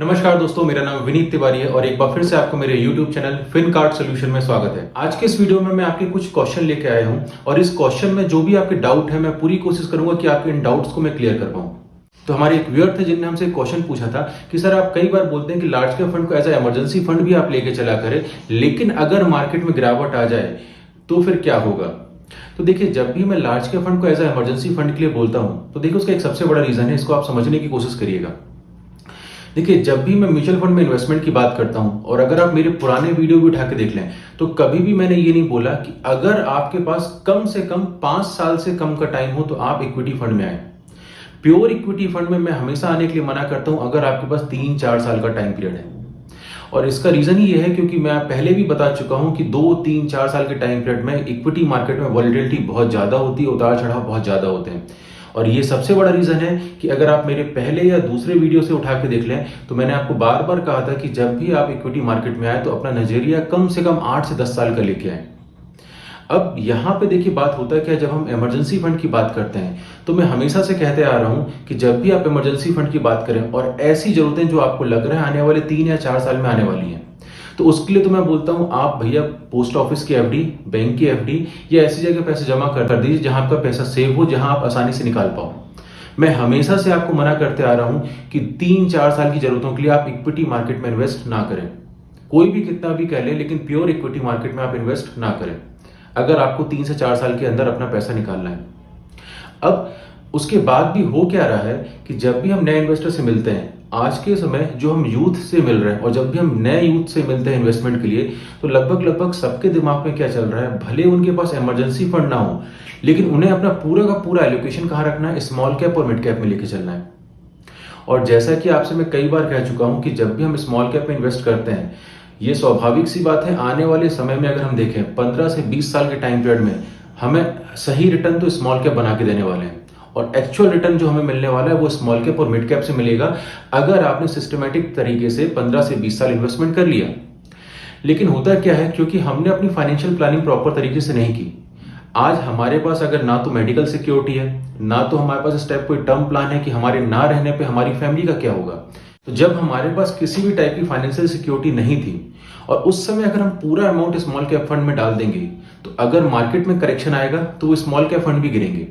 नमस्कार दोस्तों, मेरा नाम विनीत तिवारी है और एक बार फिर से आपको मेरे YouTube चैनल फिनकार्ड सॉल्यूशन में स्वागत है। आज के इस वीडियो में मैं आपके कुछ क्वेश्चन लेके आया हूं और इस क्वेश्चन में जो भी आपके डाउट है मैं पूरी कोशिश करूंगा कि आपके इन डाउट्स को मैं क्लियर कर पाऊं। तो हमारे एक व्यूअर थे जिनने हमसे क्वेश्चन पूछा था कि सर आप कई बार बोलते हैं कि लार्ज कैप फंड को एज ए इमरजेंसी फंड भी आप लेके चला करें, लेकिन अगर मार्केट में गिरावट आ जाए तो फिर क्या होगा। तो देखिए, जब भी मैं लार्ज कैप फंड को एज ए इमरजेंसी फंड के लिए बोलता हूं तो देखिए उसका एक सबसे बड़ा रीजन है, इसको आप समझने की कोशिश करिएगा। देखिए, जब भी मैं म्यूचुअल फंड में इन्वेस्टमेंट की बात करता हूं और अगर आप मेरे पुराने वीडियो भी उठा के देख लें तो कभी भी मैंने ये नहीं बोला कि अगर आपके पास कम से कम 5 साल से कम का टाइम हो तो आप इक्विटी फंड में आए। प्योर इक्विटी फंड में मैं हमेशा आने के लिए मना करता हूं अगर आपके पास 3-4 साल का टाइम पीरियड है। और इसका रीजन ही ये है क्योंकि मैं पहले भी बता चुका हूं कि 2-3-4 साल के टाइम पीरियड में इक्विटी मार्केट में वॉलेटिलिटी बहुत ज्यादा होती है, उतार चढ़ाव बहुत ज्यादा होते हैं। और ये सबसे बड़ा रीजन है कि अगर आप मेरे पहले या दूसरे वीडियो से उठा के देख लें तो मैंने आपको बार बार कहा था कि जब भी आप इक्विटी मार्केट में आए तो अपना नजरिया कम से कम 8 से 10 साल का लेके आए। अब यहां पे देखिए बात होता है क्या, जब हम इमरजेंसी फंड की बात करते हैं तो मैं हमेशा से कहते आ रहा हूं कि जब भी आप इमरजेंसी फंड की बात करें और ऐसी जरूरतें जो आपको लग रहा है आने वाले 3 या 4 साल में आने वाली हैं, तो उसके लिए तो मैं बोलता हूं आप भैया पोस्ट ऑफिस की एफडी, बैंक की एफडी या ऐसी जगह पैसे जमा कर दीजिए जहां आपका पैसा सेव हो, जहां आप आसानी से निकाल पाओ। मैं हमेशा से आपको मना करते आ रहा हूं कि 3-4 साल की जरूरतों के लिए आप इक्विटी मार्केट में इन्वेस्ट ना करें। कोई भी कितना भी कह ले, लेकिन प्योर इक्विटी मार्केट में आप इन्वेस्ट ना करें अगर आपको 3 से 4 साल के अंदर अपना पैसा निकालना है। अब उसके बाद भी हो क्या रहा है कि जब भी हम नए इन्वेस्टर से मिलते हैं, आज के समय जो हम यूथ से मिल रहे हैं और जब भी हम नए यूथ से मिलते हैं इन्वेस्टमेंट के लिए, तो लगभग सबके दिमाग में क्या चल रहा है, भले उनके पास इमरजेंसी फंड ना हो लेकिन उन्हें अपना पूरा का पूरा एलोकेशन कहां रखना है, स्मॉल कैप और मिड कैप में लेके चलना है। और जैसा कि आपसे मैं कई बार कह चुका हूं कि जब भी हम स्मॉल कैप में इन्वेस्ट करते हैं, ये स्वाभाविक सी बात है, आने वाले समय में अगर हम देखें 15 से 20 साल के टाइम पीरियड में हमें सही रिटर्न तो स्मॉल कैप बना के देने वाले हैं और एक्चुअल रिटर्न जो हमें मिलने वाला है वो स्मॉल कैप और मिड कैप से मिलेगा अगर आपने सिस्टमैटिक तरीके से 15 से 20 साल इन्वेस्टमेंट कर लिया। लेकिन होता क्या है, क्योंकि हमने अपनी फाइनेंशियल प्लानिंग प्रॉपर तरीके से नहीं की, आज हमारे पास अगर ना तो मेडिकल सिक्योरिटी है, ना तो हमारे पास स्टेप कोई टर्म प्लान है कि हमारे ना रहने पे हमारी फैमिली का क्या होगा। तो जब हमारे पास किसी भी टाइप की फाइनेंशियल सिक्योरिटी नहीं थी और उस समय अगर हम पूरा अमाउंट स्मॉल कैप फंड में डाल देंगे तो अगर मार्केट में करेक्शन आएगा तो वो स्मॉल कैप फंड भी गिरेंगे।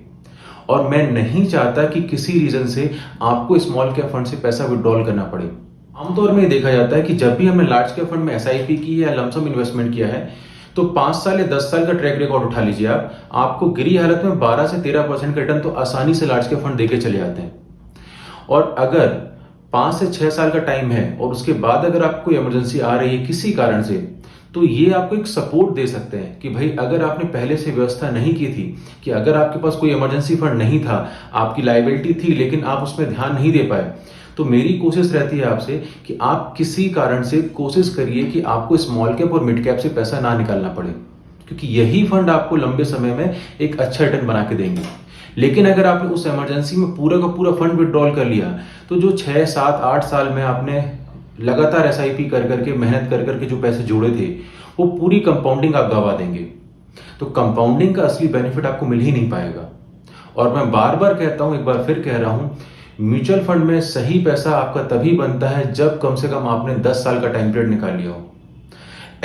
और मैं नहीं चाहता कि किसी रीजन से आपको स्मॉल कैप फंड से पैसा विड्रॉल करना पड़े। आमतौर में देखा जाता है कि जब भी हमने लार्ज कैप फंड में एसआईपी की है या लमसम इन्वेस्टमेंट किया है तो 5 साल या 10 साल का ट्रैक रिकॉर्ड उठा लीजिए आप, आपको गिरी हालत में 12 से 13% का रिटर्न तो आसानी से लार्ज कैप फंड देके चले जाते हैं। और अगर 5 से 6 साल का टाइम है और उसके बाद अगर आपको इमरजेंसी आ रही है किसी कारण से, तो ये आपको एक सपोर्ट दे सकते हैं कि भाई अगर आपने पहले से व्यवस्था नहीं की थी, कि अगर आपके पास कोई इमरजेंसी फंड नहीं था, आपकी लायबिलिटी थी लेकिन आप उसमें ध्यान नहीं दे पाए, तो मेरी कोशिश रहती है आपसे कि आप किसी कारण से कोशिश करिए कि आपको स्मॉल कैप और मिड कैप से पैसा ना निकालना पड़े, क्योंकि यही फंड आपको लंबे समय में एक अच्छा रिटर्न बना के देंगे। लेकिन अगर आपने उस इमरजेंसी में पूरा का पूरा फंड विड्रॉल कर लिया तो जो 6, 7, 8 साल में आपने लगातार एसआईपी कर करके मेहनत कर करके जो पैसे जोड़े थे वो पूरी कंपाउंडिंग आप गवा देंगे। तो कंपाउंडिंग का असली बेनिफिट आपको मिल ही नहीं पाएगा। और मैं बार बार कहता हूं, एक बार फिर कह रहा हूं, म्यूचुअल फंड में सही पैसा आपका तभी बनता है जब कम से कम आपने 10 साल का टाइम पीरियड निकाल लिया हो।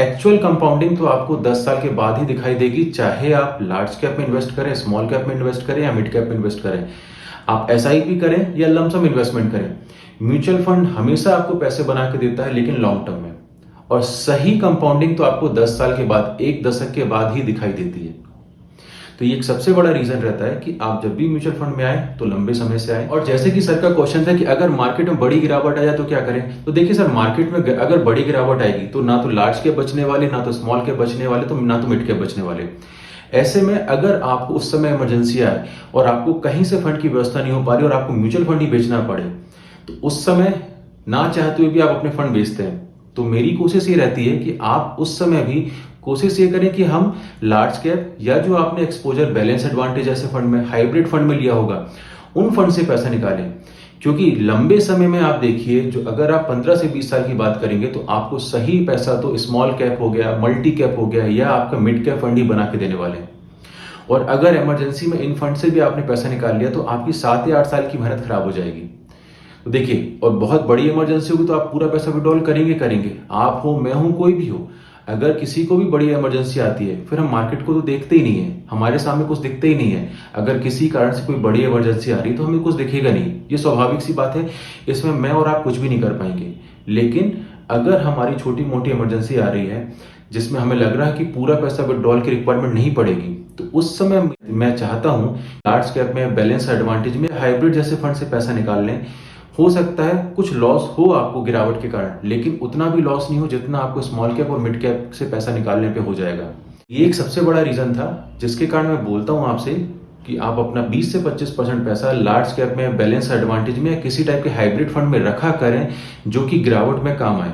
एक्चुअल कंपाउंडिंग तो आपको 10 साल के बाद ही दिखाई देगी, चाहे आप लार्ज कैप में इन्वेस्ट करें, स्मॉल कैप में इन्वेस्ट करें या मिड कैप में इन्वेस्ट करें, आप एसआईपी करें या लमसम इन्वेस्टमेंट करें। म्यूचुअल फंड हमेशा आपको पैसे बना के देता है, लेकिन लॉन्ग टर्म में। और सही कंपाउंडिंग तो आपको 10 साल के बाद, 1 दशक के बाद ही दिखाई देती है। तो ये एक सबसे बड़ा रीजन रहता है कि आप जब भी म्यूचुअल फंड में आए तो लंबे समय से आए। और जैसे कि सर का क्वेश्चन था कि अगर मार्केट में बड़ी गिरावट आ जाए तो क्या करें, तो देखिए सर, मार्केट में अगर बड़ी गिरावट आएगी तो ना तो लार्ज कैप बचने वाले, ना तो स्मॉल कैप बचने वाले, तो ना तो मिड कैप बचने वाले। ऐसे में अगर आपको उस समय इमरजेंसी आए और आपको कहीं से फंड की व्यवस्था नहीं हो पा रही और आपको म्यूचुअल फंड ही बेचना पड़े, तो उस समय ना चाहते हुए भी आप अपने फंड बेचते हैं। तो मेरी कोशिश ये रहती है कि आप उस समय भी कोशिश ये करें कि हम लार्ज कैप या जो आपने एक्सपोजर बैलेंस एडवांटेज ऐसे फंड में, हाइब्रिड फंड में लिया होगा, उन फंड से पैसा निकालें। क्योंकि लंबे समय में आप देखिए, जो अगर आप 15 से 20 साल की बात करेंगे तो आपको सही पैसा तो स्मॉल कैप हो गया, मल्टी कैप हो गया या आपका मिड कैप फंड ही बना के देने वाले हैं। और अगर इमरजेंसी में इन फंड से भी आपने पैसा निकाल लिया तो आपकी 7 या 8 साल की मेहनत खराब हो जाएगी। तो देखिए, और बहुत बड़ी इमरजेंसी होगी तो आप पूरा पैसा विड्रॉल करेंगे। आप हो, मैं हूं, कोई भी हो, अगर किसी को भी बड़ी इमरजेंसी आती है फिर हम मार्केट को तो देखते ही नहीं है, हमारे सामने कुछ दिखते ही नहीं है। अगर किसी कारण से कोई बड़ी इमरजेंसी आ रही है तो हमें कुछ दिखेगा नहीं, ये स्वाभाविक सी बात है। इसमें मैं और आप कुछ भी नहीं कर पाएंगे। लेकिन अगर हमारी छोटी मोटी इमरजेंसी आ रही है जिसमें हमें लग रहा है कि पूरा पैसा विड्रॉल की रिक्वायरमेंट नहीं पड़ेगी, तो उस समय मैं चाहता हूं लार्ज कैप में, बैलेंस एडवांटेज में, हाइब्रिड जैसे फंड से पैसा निकाल लें। हो सकता है कुछ लॉस हो आपको गिरावट के कारण, लेकिन उतना भी लॉस नहीं हो जितना आपको स्मॉल कैप और मिड कैप से पैसा निकालने पे हो जाएगा। ये एक सबसे बड़ा रीजन था जिसके कारण मैं बोलता हूं आपसे कि आप अपना 20 से 25% पैसा लार्ज कैप में, बैलेंस एडवांटेज में या किसी टाइप के हाइब्रिड फंड में रखा करें जो कि गिरावट में काम आए।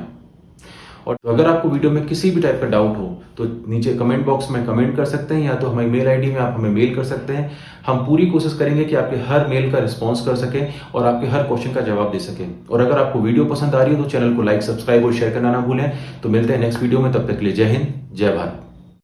और अगर आपको वीडियो में किसी भी टाइप का डाउट हो तो नीचे कमेंट बॉक्स में कमेंट कर सकते हैं, या तो हमारी मेल आईडी में आप हमें मेल कर सकते हैं। हम पूरी कोशिश करेंगे कि आपके हर मेल का रिस्पॉन्स कर सकें और आपके हर क्वेश्चन का जवाब दे सकें। और अगर आपको वीडियो पसंद आ रही हो तो चैनल को लाइक, सब्सक्राइब और शेयर करना ना भूलें। तो मिलते हैं नेक्स्ट वीडियो में, तब तक के लिए जय हिंद, जय भारत।